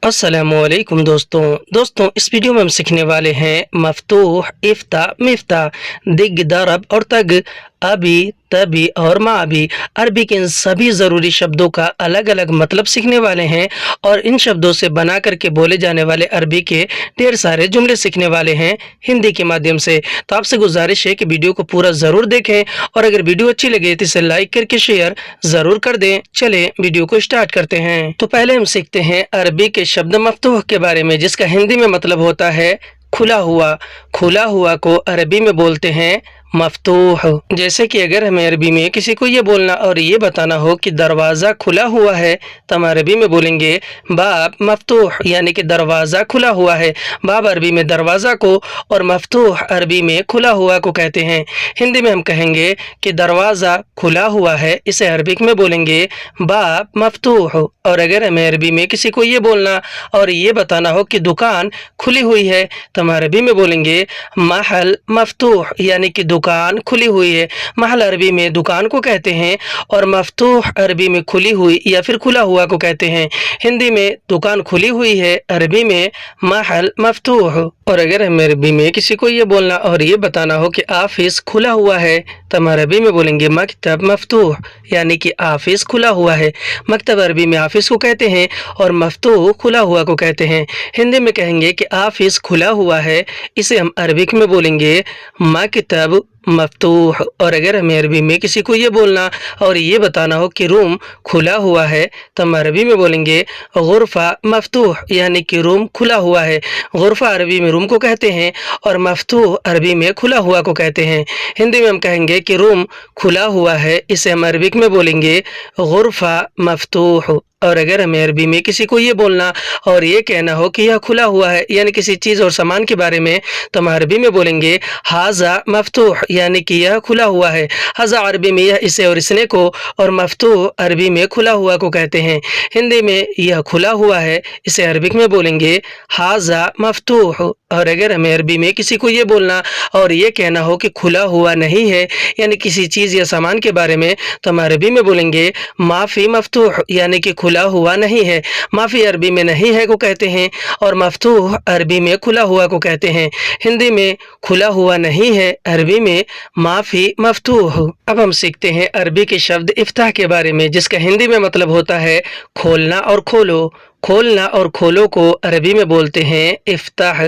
अस्सलामुअलैकुम दोस्तों इस वीडियो में हम सीखने वाले हैं मफ्तूह, इफ्ता, मिफ्ता, दिग, दरब और तग, अभी, तभी और मा भी। अरबी के इन सभी ज़रूरी शब्दों का अलग अलग मतलब सीखने वाले हैं और इन शब्दों से बना करके बोले जाने वाले अरबी के ढेर सारे जुमले सीखने वाले हैं हिंदी के माध्यम से। तो आपसे गुजारिश है कि वीडियो को पूरा ज़रूर देखें और अगर वीडियो अच्छी लगे तो इसे लाइक करके शेयर ज़रूर कर दें। चलें वीडियो को स्टार्ट करते हैं। तो पहले हम सीखते हैं अरबी के शब्द मफ्तूह के बारे में, जिसका हिंदी में मतलब होता है खुला हुआ। खुला हुआ को अरबी में बोलते हैं मफ्तूह। जैसे कि अगर हमें अरबी में किसी को ये बोलना और ये बताना हो कि दरवाज़ा खुला हुआ है तो हम अरबी में बोलेंगे बाब मफ्तूह, यानी कि दरवाज़ा खुला हुआ है। बाब अरबी में दरवाज़ा को और मफ्तूह अरबी में खुला हुआ को कहते हैं। हिंदी में हम कहेंगे कि दरवाज़ा खुला हुआ है, इसे अरबिक में बोलेंगे बाब मफ्तूह। और अगर हमें अरबी में किसी को ये बोलना और ये बताना हो कि दुकान खुली हुई है तो हम अरबी में बोलेंगे महल मफ्तूह, यानी कि दुकान खुली हुई है। महल अरबी में दुकान को कहते हैं और मफ्तूह अरबी में खुली हुई या फिर खुला हुआ को कहते हैं। हिंदी में दुकान खुली हुई है, अरबी में महल मफ्तूह। और अगर हमें अरबी में किसी को ये बोलना और ये बताना हो कि ऑफिस खुला हुआ है तो हम अरबी में बोलेंगे मकतब मफ्तूह, यानी कि ऑफिस खुला हुआ है। मकतब अरबी में ऑफिस को कहते हैं और मफ्तूह खुला हुआ को कहते हैं। हिंदी में कहेंगे कि ऑफिस खुला हुआ है, इसे हम अरबिक में बोलेंगे मकतब मफ्तूह। और अगर हमें अरबी में किसी को ये बोलना और ये बताना हो कि रूम खुला हुआ है तो हम अरबी में बोलेंगे गुरफ़ा मफ्तूह, यानी कि रूम खुला हुआ है। गुरफ़ा अरबी में रूम को कहते हैं और मफ्तूह अरबी में खुला हुआ को कहते हैं। हिंदी में हम कहेंगे कि रूम खुला हुआ है, इसे हम अरबिक में बोलेंगे गुरफ़ा मफ्तूह। और अगर हमें अरबी में किसी को ये बोलना और ये कहना हो कि यह खुला हुआ है, यानी किसी चीज़ और सामान के बारे में, तो हम अरबी में बोलेंगे हाज़ा मफ्तूह, यानी कि यह खुला हुआ है। हाज़ा अरबी में यह, इसे और इसने को, और मफ्तूह अरबी में खुला हुआ को कहते हैं। हिंदी में यह खुला हुआ है, इसे अरबिक में बोलेंगे हाज़ा मफ्तूह। और अगर हमें अरबी में किसी को ये बोलना और ये कहना हो कि खुला हुआ नहीं है, यानी किसी चीज़ या सामान के बारे में, तो हम अरबी में बोलेंगे माफ़ी मफ्तूह, यानी कि खुला हुआ नहीं है। माफ़ी अरबी में नहीं है को कहते हैं और मफ्तूह अरबी में खुला हुआ को कहते हैं। हिंदी में खुला हुआ नहीं है, अरबी में माफ़ी मफ्तूह। अब हम सीखते हैं अरबी के शब्द इफ्ताह के बारे में, जिसका हिंदी में मतलब होता है खोलना और खोलो। खोलना और खोलो को अरबी में बोलते हैं इफ्ताह।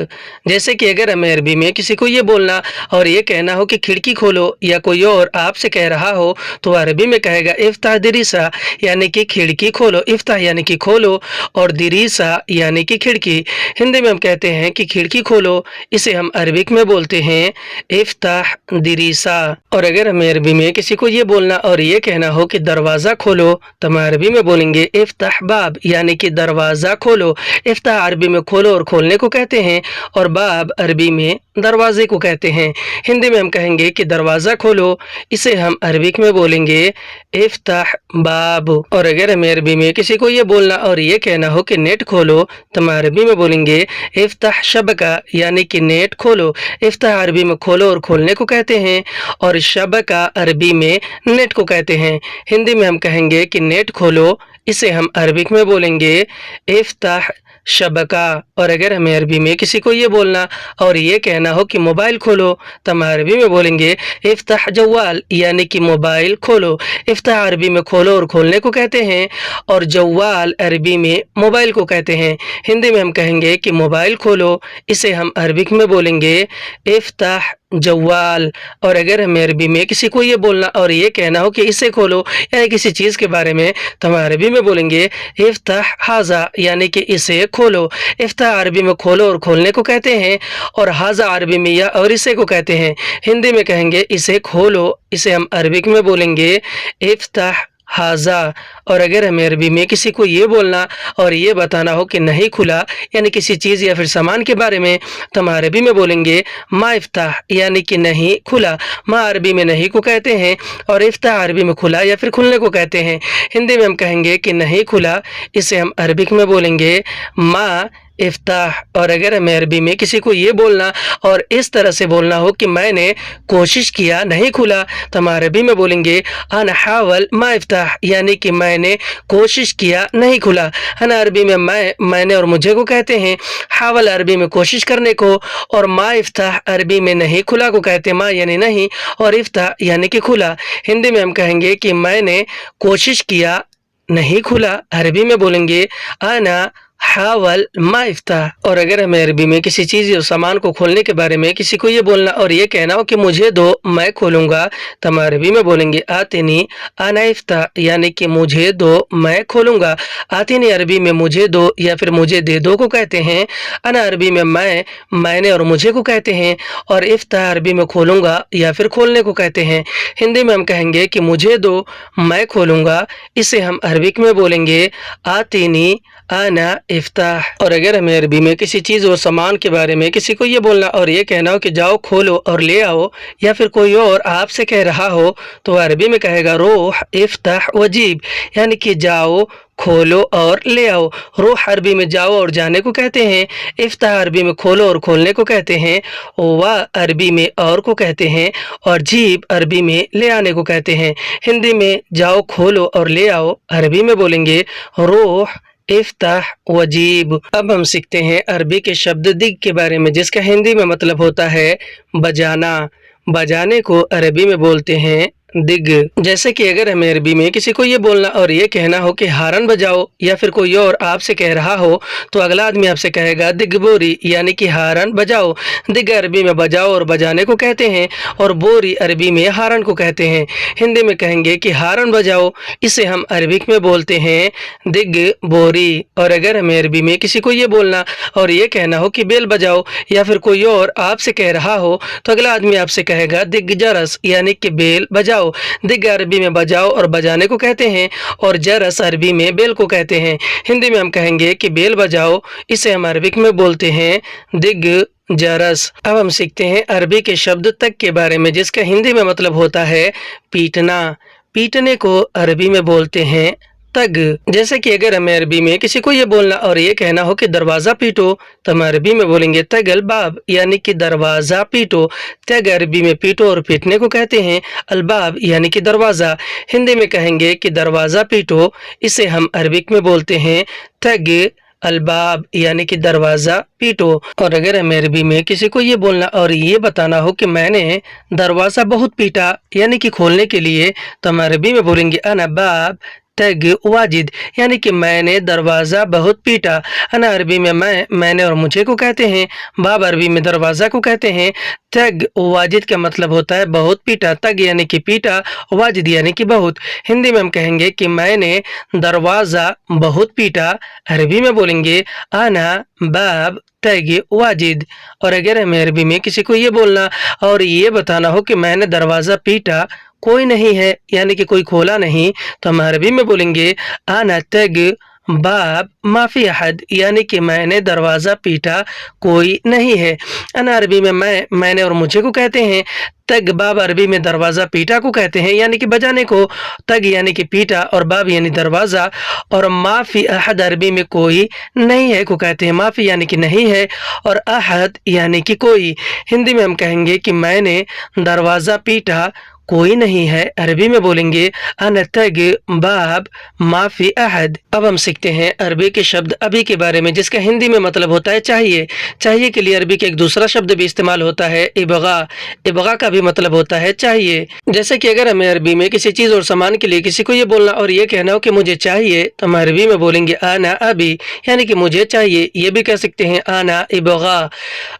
जैसे कि अगर हमें अरबी में किसी को ये बोलना और ये कहना हो कि खिड़की खोलो, या कोई और आपसे कह रहा हो तो अरबी में कहेगा इफ्ताह दिरीसा, यानी कि खिड़की खोलो। इफ्ताह यानी कि खोलो और दिरीसा यानी कि खिड़की। हिंदी में हम कहते हैं कि खिड़की खोलो, इसे हम अरबिक में बोलते हैं इफ्ताह दिरीसा। और अगर हमें अरबी में किसी को ये बोलना और ये कहना हो कि दरवाज़ा खोलो तो हम अरबी में बोलेंगे इफ्ताह बाब, यानी कि दरवाज़ा खोलो। इफ्ताह अरबी में खोलो और खोलने को कहते हैं और बाब अरबी में दरवाजे को कहते हैं। हिंदी में हम कहेंगे कि दरवाज़ा खोलो, इसे हम अरबिक में बोलेंगे इफ्ताह बाब। और अगर हमें अरबी में किसी को ये बोलना और ये कहना हो कि नेट खोलो तो हम अरबी में बोलेंगे इफ्ताह शबका, यानी कि नेट खोलो। इफ्ताह अरबी में खोलो और खोलने को कहते हैं और शबका अरबी में नेट को कहते हैं। हिंदी में हम कहेंगे कि नेट खोलो, इसे हम अरबिक में बोलेंगे इफ्ताह शबका। और अगर हमें अरबी में किसी को ये बोलना और ये कहना हो कि मोबाइल खोलो तो हम अरबी में बोलेंगे इफ्ताह जवाल, यानी कि मोबाइल खोलो। इफ्ताह अरबी में खोलो और खोलने को कहते हैं और जवाल अरबी में मोबाइल को कहते हैं। हिंदी में हम कहेंगे कि मोबाइल खोलो, इसे हम अरबिक में बोलेंगे इफ्ताह जवाल। और अगर हमें अरबी में किसी को ये बोलना और ये कहना हो कि इसे खोलो, यानी किसी चीज़ के बारे में, तो हम अरबी में बोलेंगे इफ्ताह हाज़ा, यानी कि इसे खोलो। इफ्ताह अरबी में खोलो और खोलने को कहते हैं और हाज़ा अरबी में या और इसे को कहते हैं। हिंदी में कहेंगे इसे खोलो, इसे हम अरबिक में बोलेंगे इफ्ताह हाज़ा। और अगर हमें अरबी में किसी को ये बोलना और ये बताना हो कि नहीं खुला, यानी किसी चीज़ या फिर सामान के बारे में, तो हम अरबी में बोलेंगे मा इफ्ताह, यानी कि नहीं खुला। मा अरबी में नहीं को कहते हैं और इफ्ताह अरबी में खुला या फिर खुलने को कहते हैं। हिंदी में हम कहेंगे कि नहीं खुला, इसे हम अरबिक में बोलेंगे मा इफ्ताह। और अगर हमें अरबी में किसी को ये बोलना और इस तरह से बोलना हो कि मैंने कोशिश किया नहीं खुला, तो हम अरबी में बोलेंगे अना हावल मा इफ्ताह, यानी कि मैंने कोशिश किया नहीं खुला। अना अरबी में मैंने और मुझे को कहते हैं, हावल अरबी में कोशिश करने को, और मा इफ्ताह अरबी में नहीं खुला को कहते हैं, मा यानी नहीं और इफ्ताह यानी कि खुला। हिंदी में हम कहेंगे कि मैंने कोशिश किया नहीं खुला, अरबी में बोलेंगे अना हावल मा इफ्ताह। और अगर हमें अरबी में किसी चीज़ या सामान को खोलने के बारे में किसी को ये बोलना और ये कहना हो कि मुझे दो मैं खोलूँगा, तो हम अरबी में बोलेंगे आतिनी अना इफ्ताह, यानी कि मुझे दो मैं खोलूँगा। आतिनी अरबी में मुझे दो या फिर मुझे दे दो को कहते हैं। अना अरबी में मैंने और मुझे को कहते हैं। और इफ्ताह अरबी में खोलूँगा या फिर खोलने को कहते हैं। हिंदी में हम कहेंगे कि मुझे दो मैं खोलूँगा, इसे हम अरबिक में बोलेंगे आतिनी अना इफ्ताह। और अगर हमें अरबी में किसी चीज़ और सामान के बारे में किसी को ये बोलना और ये कहना हो कि जाओ खोलो और ले आओ, या फिर कोई और आपसे कह रहा हो, तो अरबी में कहेगा रोह इफ्ताह वजीब, यानी कि जाओ खोलो और ले आओ। रोह अरबी में जाओ और जाने को कहते हैं, इफ्ताह अरबी में खोलो और खोलने को कहते हैं, वा अरबी में और को कहते हैं, और जीब अरबी में ले आने को कहते हैं। हिंदी में जाओ खोलो और ले आओ अरबी में बोलेंगे रोह इफ्ताह वजीब। अब हम सीखते हैं अरबी के शब्द दिग के बारे में, जिसका हिंदी में मतलब होता है बजाना। बजाने को अरबी में बोलते हैं दिग। जैसे कि अगर हमें अरबी में किसी को ये बोलना और ये कहना हो कि हारन बजाओ, या फिर कोई और आपसे कह रहा हो, तो अगला आदमी आपसे कहेगा दिग बोरी, यानी कि हारन बजाओ। दिग अरबी में बजाओ और बजाने को कहते हैं, और बोरी अरबी में हारन को कहते हैं। हिंदी में कहेंगे कि हारन बजाओ, इसे हम अरबिक में बोलते हैं दिग बोरी। और अगर हमें अरबी में किसी को ये बोलना और ये कहना हो कि बेल बजाओ, या फिर कोई और आपसे कह रहा हो, तो अगला आदमी आपसे कहेगा दिग जरस, यानी कि बेल बजाओ। दिग अरबी में बजाओ और बजाने को कहते हैं, और जरस अरबी में बेल को कहते हैं। हिंदी में हम कहेंगे कि बेल बजाओ, इसे हम अरबिक में बोलते हैं दिग जरस। अब हम सीखते हैं अरबी के शब्द तक के बारे में, जिसका हिंदी में मतलब होता है पीटना। पीटने को अरबी में बोलते हैं तग। जैसे कि अगर हमें अरबी में किसी को ये बोलना और ये कहना हो कि दरवाज़ा पीटो, तो हम अरबी में बोलेंगे तग अलबाब, यानी कि दरवाज़ा पीटो। तग अरबी में पीटो और पीटने को कहते हैं, अलबाब यानी कि दरवाज़ा। हिंदी में कहेंगे कि दरवाज़ा पीटो, इसे हम अरबिक में बोलते हैं तग अलबाब, यानी कि दरवाज़ा पीटो। और अगर हमें अरबी में किसी को ये बोलना और ये बताना हो कि मैंने दरवाज़ा बहुत पीटा, यानी कि खोलने के लिए, तो हम अरबी में बोलेंगे अना बाब तग वाजिद, यानी कि मैंने दरवाज़ा बहुत पीटा। अना अरबी में मैंने और मुझे को कहते हैं, बाब अरबी में दरवाज़ा को कहते हैं। तग वाजिद का मतलब होता है बहुत पीटा। तग यानी कि पीटा, वाजिद यानी कि बहुत। हिंदी में हम कहेंगे कि मैंने दरवाज़ा बहुत पीटा, अरबी में बोलेंगे आना बाब तग वाजिद। और अगर हमें अरबी में किसी को ये बोलना और ये बताना हो कि मैंने दरवाज़ा पीटा, कोई नहीं है, यानी कि कोई खोला नहीं, तो हम अरबी में बोलेंगे आना तग बाब माफ़ी अहद, यानी कि मैंने दरवाज़ा पीटा, कोई नहीं है। अना अरबी में मैंने और मुझे को कहते हैं। तग बाब अरबी में दरवाज़ा पीटा को कहते हैं, यानी कि बजाने को। तग यानी कि पीटा और बाब यानी दरवाज़ा, और माफ़ी अहद अरबी में कोई नहीं है को कहते हैं। माफ़ी यानी कि नहीं है, और अहद यानी कि कोई। हिंदी में हम कहेंगे कि मैंने दरवाज़ा पीटा, कोई नहीं है, अरबी में बोलेंगे अन तग बाब माफ़ी अहद। अब हम सीखते हैं अरबी के शब्द अभी के बारे में, जिसका हिंदी में मतलब होता है चाहिए। चाहिए के लिए अरबी का एक दूसरा शब्द भी इस्तेमाल होता है इबगा। इबगा का भी मतलब होता है चाहिए। जैसे कि अगर हमें अरबी में किसी चीज़ और सामान के लिए किसी को ये बोलना और ये कहना हो कि मुझे चाहिए, तो हम अरबी में बोलेंगे आना अभी, यानी कि मुझे चाहिए। ये भी कह सकते हैं आना इबगा।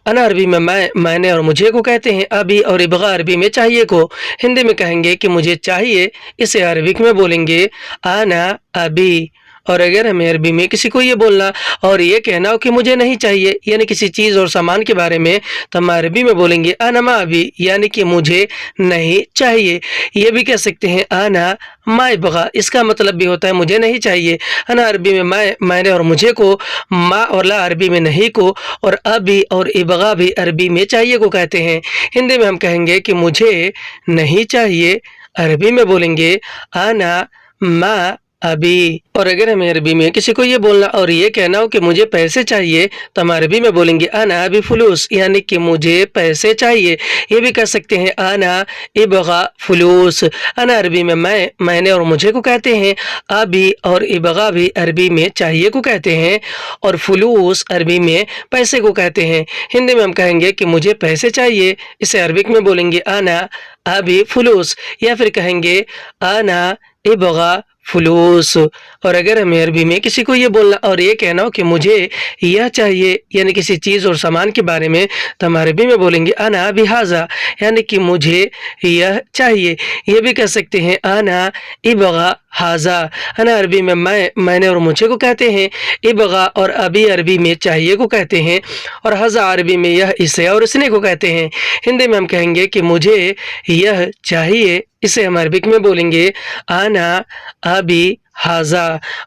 अना अरबी में मैंने और मुझे को कहते हैं अभी, और इबगा अरबी में चाहिए को। हिंदी में कहेंगे कि मुझे चाहिए, इसे अरबिक में बोलेंगे आना अभी। और अगर हमें अरबी में किसी को ये बोलना और ये कहना हो कि मुझे नहीं चाहिए, यानी किसी चीज़ और सामान के बारे में, तो हम अरबी में बोलेंगे आना मा अभी, यानी कि मुझे नहीं चाहिए। ये भी कह सकते हैं आना मा इबगा, इसका मतलब भी होता है मुझे नहीं चाहिए। अना अरबी में मैंने और मुझे को, मा और ला अरबी में नहीं को, और अभी और इबगा भी अरबी में चाहिए को कहते हैं। हिंदी में हम कहेंगे कि मुझे नहीं चाहिए, अरबी में बोलेंगे आना मा अभी। और अगर हमें अरबी में किसी को ये बोलना और ये कहना हो कि मुझे पैसे चाहिए, तो हम अरबी में बोलेंगे अना अबी फुलूस, यानी कि मुझे पैसे चाहिए। ये भी कह सकते हैं अना इबगा फुलूस। अना अरबी में मैंने और मुझे को कहते हैं। अभी और इबगा भी अरबी में चाहिए को कहते हैं, और फुलूस अरबी में पैसे को कहते हैं। हिंदी में हम कहेंगे कि मुझे पैसे चाहिए, इसे अरबिक में बोलेंगे अना अबी फुलूस, या फिर कहेंगे अना इबगा फुलूस। और अगर हमें अरबी में किसी को ये बोलना और ये कहना हो कि मुझे यह चाहिए, यानी किसी चीज़ और सामान के बारे में, तो हम अरबी में बोलेंगे अना बिहाजा, यानी कि मुझे यह चाहिए। ये भी कह सकते हैं अना इबगा हाजा। अना अरबी में मैंने और मुझे को कहते हैं। इबगा और अभी अरबी में चाहिए को कहते हैं, और हज़ा अरबी में यह इसे और इसने को कहते हैं। हिंदी में हम कहेंगे कि मुझे यह चाहिए, इसे हम अरबिक में बोलेंगे अना अभी हाजा।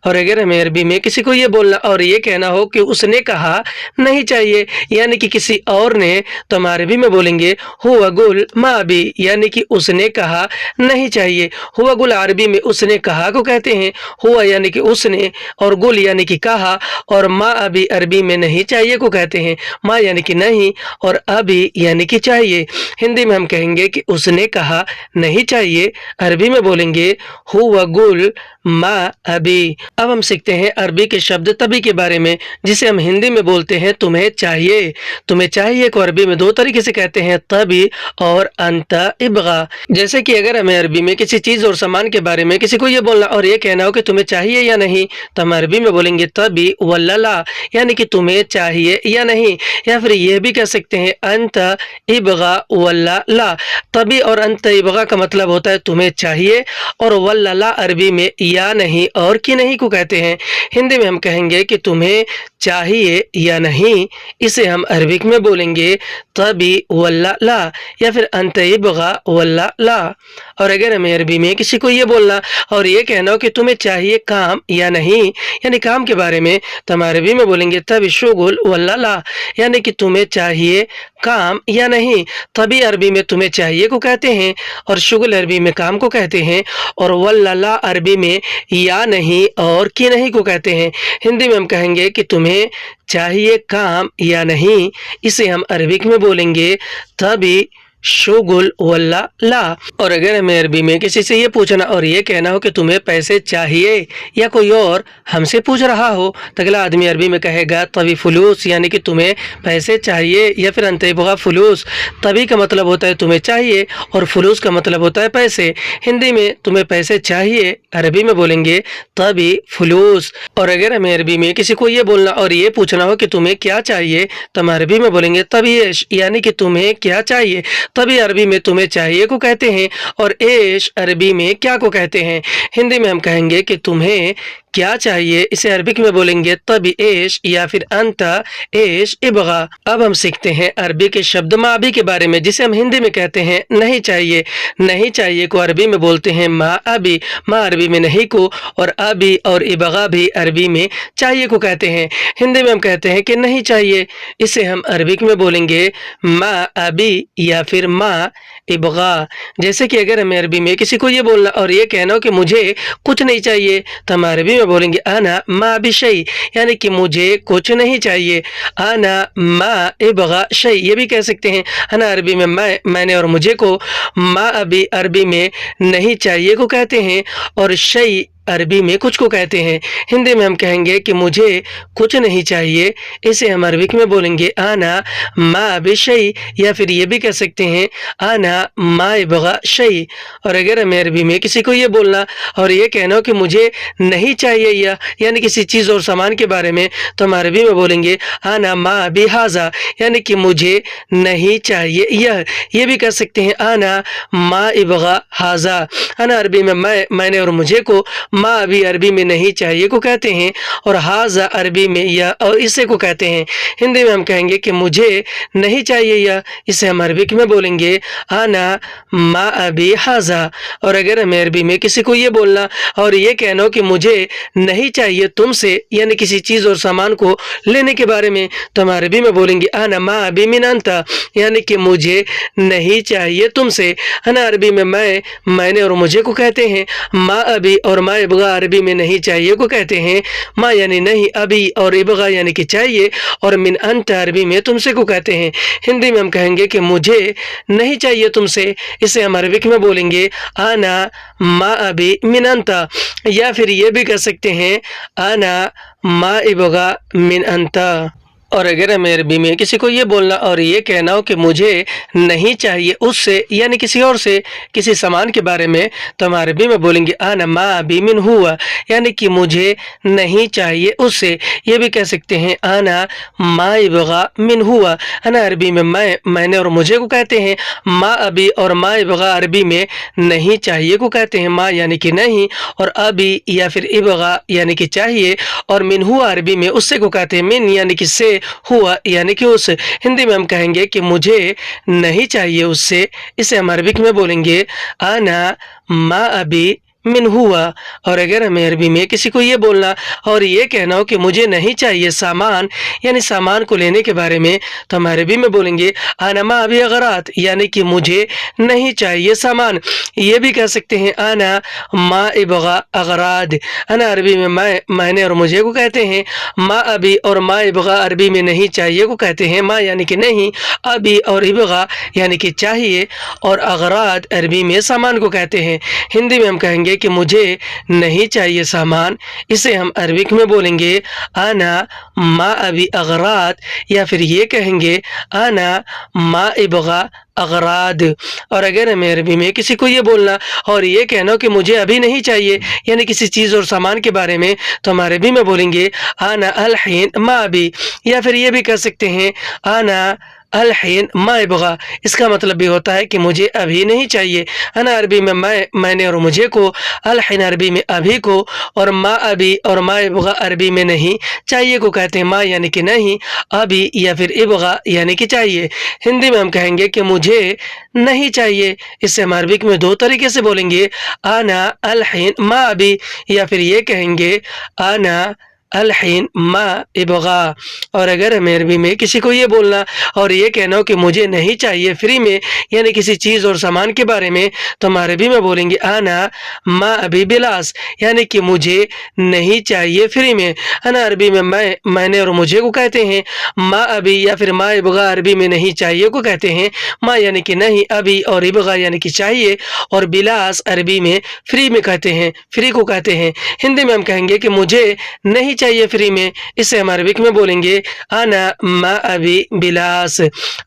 और अगर हमें अरबी में किसी को ये बोलना और ये कहना हो कि उसने कहा नहीं चाहिए, यानी कि किसी और ने, तो हम अरबी में बोलेंगे हुआ गुल मा अबी, यानी कि उसने कहा नहीं चाहिए। हुआ गुल अरबी में उसने कहा को कहते हैं। हुआ यानी कि उसने, और गुल यानी कि कहा, और मा अबी अरबी में नहीं चाहिए को कहते हैं। मा यानी कि नहीं, और अभी यानी कि चाहिए। हिंदी में हम कहेंगे कि उसने कहा नहीं चाहिए, अरबी में बोलेंगे हुआ गुल मा अभी। अब हम सीखते हैं अरबी के शब्द तभी के बारे में, जिसे हम हिंदी में बोलते हैं तुम्हें चाहिए। तुम्हें चाहिए को अरबी में दो तरीके से कहते हैं, तभी और अंत इबगा। जैसे कि अगर हमें अरबी में किसी चीज़ और सामान के बारे में किसी को ये बोलना और ये कहना हो कि तुम्हें चाहिए या नहीं, तो हम अरबी में बोलेंगे तभी वल्ला, यानी कि तुम्हें चाहिए या नहीं। या फिर यह भी कह सकते हैं अंत इबगा वल्ला। तभी और अंत इबगा का मतलब होता है तुम्हें चाहिए, और वल्ला अरबी में या नहीं और कि नहीं को कहते हैं। हिंदी में हम कहेंगे कि तुम्हें चाहिए या नहीं, इसे हम अरबिक में बोलेंगे तभी वल्ला, या फिर अंत इबगा वल्ला। और अगर हमें अरबी में किसी को ये बोलना और ये कहना हो कि तुम्हें चाहिए काम या नहीं, यानी काम के बारे में, तो हम अरबी में बोलेंगे तभी शुगुल वल्ला, यानी कि तुम्हें चाहिए काम या नहीं। तभी अरबी में तुम्हें चाहिए को कहते हैं, और शुगुल अरबी में काम को कहते हैं, और वल्ला अरबी में या नहीं और कि नहीं को कहते हैं। हिंदी में हम कहेंगे कि तुम्हें चाहिए काम या नहीं, इसे हम अरबिक में बोलेंगे तभी शुगुल वल्ला ला। और अगर हमें अरबी में किसी से ये पूछना और ये कहना हो कि तुम्हें पैसे चाहिए, या कोई और हमसे पूछ रहा हो, तो अगला आदमी अरबी में कहेगा तभी फुलूस, यानी कि तुम्हें पैसे चाहिए, या फिर अंतबगा फुलूस। तभी का मतलब होता है तुम्हें चाहिए, और फुलूस का मतलब होता है पैसे। हिंदी में तुम्हें पैसे चाहिए, अरबी में बोलेंगे तभी फुलूस। और अगर हमें अरबी में किसी को ये बोलना और ये पूछना हो कि तुम्हें क्या चाहिए, तो हम अरबी में बोलेंगे तभी ऐश, यानी कि तुम्हें क्या चाहिए। तभी अरबी में तुम्हें चाहिए को कहते हैं, और ऐश अरबी में क्या को कहते हैं। हिंदी में हम कहेंगे कि तुम्हें क्या चाहिए, इसे अरबिक में बोलेंगे तभी ऐश, या फिर अंत ऐश इबगा। अब हम सीखते हैं अरबी के शब्द मा अभी के बारे में, जिसे हम हिंदी में कहते हैं नहीं चाहिए। नहीं चाहिए को अरबी में बोलते हैं मा अभी। मा अरबी में नहीं को, और अभी और इबगा भी अरबी में चाहिए को कहते हैं। हिंदी में हम कहते हैं कि नहीं चाहिए, इसे हम अरबिक में बोलेंगे मा अभी, या फिर मा इबगा। जैसे कि अगर हमें अरबी में किसी को ये बोलना और ये कहना हो कि मुझे कुछ नहीं चाहिए, तो हम अरबी में बोलेंगे आना मा बिशई, यानी कि मुझे कुछ नहीं चाहिए। आना मा इबगा शई, ये भी कह सकते हैं। आना अरबी में मैंने और मुझे को, मा अभी अरबी में नहीं चाहिए को कहते हैं, और शई अरबी में कुछ को कहते हैं। हिंदी में हम कहेंगे कि मुझे कुछ नहीं चाहिए, इसे हम अरबिक में बोलेंगे आना मा बिशई, या फिर ये भी कह सकते हैं आना मा इबगा शई। और अगर हमें अरबी में किसी को ये बोलना और ये कहना हो कि मुझे नहीं चाहिए या, यानी किसी चीज़ और सामान के बारे में, तो हम अरबी में बोलेंगे आना मा बिहाजा, यानी कि मुझे नहीं चाहिए यह। ये भी कह सकते हैं आना मा इबगा हाजा। आना अरबी में मैंने और मुझे को, मा अभी अरबी में नहीं चाहिए को कहते हैं, और हाजा अरबी में या और इसे को कहते हैं। हिंदी में हम कहेंगे कि मुझे नहीं चाहिए या, इसे हम अरबिक में बोलेंगे आना मा अभी हाजा। और अगर हमें अरबी में किसी को ये बोलना और ये कहना हो कि मुझे नहीं चाहिए तुमसे, यानी किसी चीज़ और सामान को लेने के बारे में, तो हम अरबी में बोलेंगे आना मा अभी मिनंता, यानी कि मुझे नहीं चाहिए तुमसे। आना अरबी में मैंने और मुझे को कहते हैं। मा अभी और मा ابغا عربی میں نہیں چاہیے کو کہتے ہیں ما یعنی نہیں، ابھی، اور ابغا یعنی کہ چاہیے، اور من انت عربی میں تم سے کو کہتے ہیں۔ ہندی میں ہم کہیں گے کہ مجھے نہیں چاہیے تم سے، اسے ہم عربک میں بولیں گے آنا ما ابی من انت، یا پھر یہ بھی کہہ سکتے ہیں آنا ما ابغا من انت۔ اور اگر ہمیں عربی میں کسی کو یہ بولنا اور یہ کہنا ہو کہ مجھے نہیں چاہیے اس سے یعنی کسی اور سے کسی سامان کے بارے میں، تو ہم عربی میں بولیں گے آنا ما ابی من ہوا، یعنی کہ مجھے نہیں چاہیے اس سے۔ یہ بھی کہہ سکتے ہیں آنا ما ابغا من ہوا، انا عربی میں میں نے اور مجھے کو کہتے ہیں، ما ابی اور ما ابغا عربی میں نہیں چاہیے کو کہتے ہیں، ما یعنی کہ نہیں، اور ابی یا پھر ابغا یعنی کہ چاہیے، اور من ہوا عربی میں اس سے کو کہتے ہیں، من یعنی کہ سے، ہوا یعنی کہ اس۔ ہندی میں ہم کہیں گے کہ مجھے نہیں چاہیے اس سے، اسے ہم عربک میں بولیں گے آنا ما ابی من ہوا۔ اور اگر ہمیں عربی میں کسی کو یہ بولنا اور یہ کہنا ہو کہ مجھے نہیں چاہیے سامان یعنی سامان کو لینے کے بارے میں، تو ہم عربی میں بولیں گے آنا ما ابی اغراض، یعنی کہ مجھے نہیں چاہیے سامان۔ یہ بھی کہہ سکتے ہیں آنا ما ابغا اغراض، انا عربی میں میں نے اور مجھے کو کہتے ہیں، ما ابی اور ما ابغا عربی میں نہیں چاہیے کو کہتے ہیں، ما یعنی کہ نہیں، ابی اور ابغا یعنی کہ چاہیے، اور اغراض عربی میں سامان کو کہتے ہیں۔ ہندی میں ہم کہیں گے کہ مجھے نہیں چاہیے سامان، اسے ہم عربک میں بولیں گے آنا ما ابی اغراض، یا پھر یہ کہیں گے آنا ما ابغا اغراض۔ اور اگر ہمیں عربی میں کسی کو یہ بولنا اور یہ کہنا کہ مجھے ابھی نہیں چاہیے یعنی کسی چیز اور سامان کے بارے میں، تو ہم عربی میں بولیں گے آنا الحین ما ابی، یا پھر یہ بھی کہہ سکتے ہیں آنا الحین ما ابغا۔ اس کا مطلب بھی ہوتا ہے کہ مجھے ابھی نہیں چاہیے، انا عربی میں میں نے اور مجھے کو، الحین عربی میں ابھی کو، اور ما ابی اور ما ابغا عربی میں نہیں چاہیے کو کہتے ہیں، ما یعنی کہ نہیں، ابھی یا پھر ابغا یعنی کہ چاہیے۔ ہندی میں ہم کہیں گے کہ مجھے نہیں چاہیے، اس سے ہم عربک میں دو طریقے سے بولیں گے آنا الحین ما ابی، یا پھر یہ کہیں گے آنا الحین ما ابغا۔ اور اگر ہمیں عربی میں کسی کو یہ بولنا اور یہ کہنا ہو کہ مجھے نہیں چاہیے فری میں یعنی کسی چیز اور سامان کے بارے میں، تو ہم عربی میں بولیں گے آنا ما ابی بلاس، یعنی کہ مجھے نہیں چاہیے فری میں۔ انا عربی میں میں نے اور مجھے کو کہتے ہیں، ما ابی یا پھر ما ابغا عربی میں نہیں چاہیے کو کہتے ہیں، ما یعنی کہ نہیں، ابی اور ابغا یعنی کہ چاہیے، اور بلاس عربی میں فری میں کہتے ہیں، فری کو کہتے ہیں۔ ہندی میں ہم کہیں گے کہ مجھے نہیں چاہیے فری میں، اسے ہم عربک میں بولیں گے آنا ما ابی بلاس۔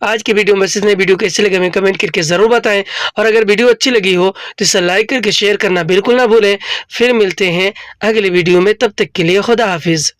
آج کی ویڈیو میں بس اتنے، ویڈیو کیسے لگے ہمیں کمنٹ کر کے ضرور بتائیں، اور اگر ویڈیو اچھی لگی ہو تو اسے لائک کر کے شیئر کرنا بالکل نہ بھولیں۔ پھر ملتے ہیں اگلی ویڈیو میں، تب تک کے لیے خدا حافظ۔